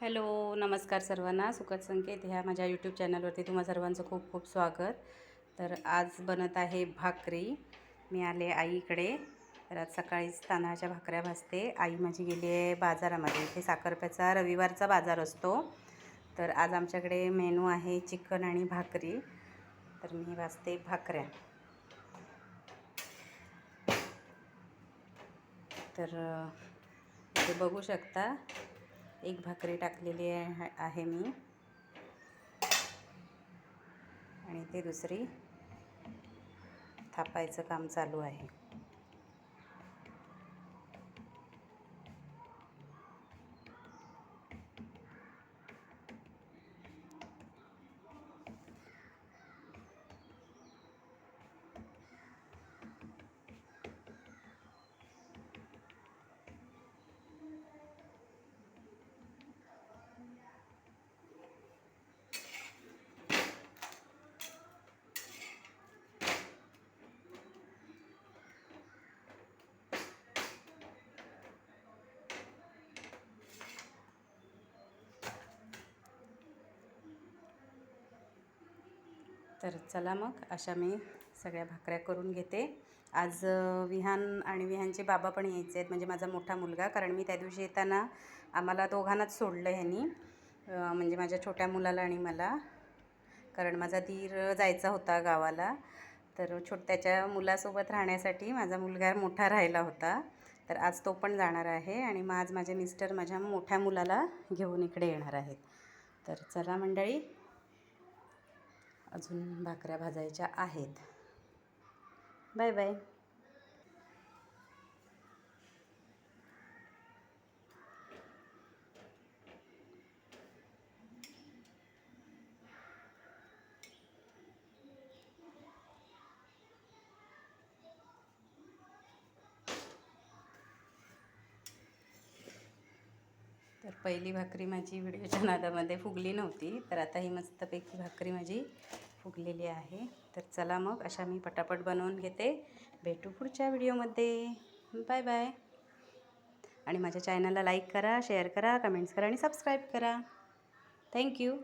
Hello, नमस्कार सर्वांना. सुखद संकेत ह्या माझ्या यूट्यूब चॅनलवरती तुम्हा सर्वांचं खूप खूप स्वागत. तर आज बनत आहे भाकरी. मी आले आईकडे. तर आज सकाळीच तांदळाच्या भाकऱ्या भाजते. आई माझी गेली आहे बाजारामध्ये. इथे साखरप्याचा रविवारचा बाजार असतो. तर आज आमच्याकडे मेनू आहे चिकन आणि भाकरी. तर मी भाजते भाकऱ्या. तर इथे बघू शकता एक भाकरी टाकलेली आहे मी, आणि ते दुसरी थापायचं काम चालू आहे. तर चला मग अशा मी सगळ्या भाकऱ्या करून घेते. आज विहान आणि विहानचे बाबा पण यायचे आहेत, म्हणजे माझा मोठा मुलगा. कारण मी त्या दिवशी येताना आम्हाला दोघांनाच सोडलं ह्यांनी, म्हणजे माझ्या छोट्या मुलाला आणि मला. कारण माझा दीर जायचा होता गावाला. तर त्याच्या मुलासोबत राहण्यासाठी माझा मुलगा मोठा राहिला होता. तर आज तो पण जाणार आहे, आणि मग आज माझे मिस्टर माझ्या मोठ्या मुलाला घेऊन इकडे येणार आहेत. तर चला मंडळी, अजून भाकऱ्या भाजायच्या आहेत. Bye bye. तर पहिली भाकरी माझी व्हिडिओच्या नादामध्ये फुगली नव्हती. तर आता ही मस्तपैकी भाकरी माझी फुगलेली आहे. तर चला मग अशा मी पटापट बनवून घेते. भेटू पुढच्या व्हिडिओमध्ये. Bye bye. आणि माझ्या चॅनलला लाईक करा, शेअर करा, कमेंट्स करा आणि सबस्क्राईब करा. थँक्यू.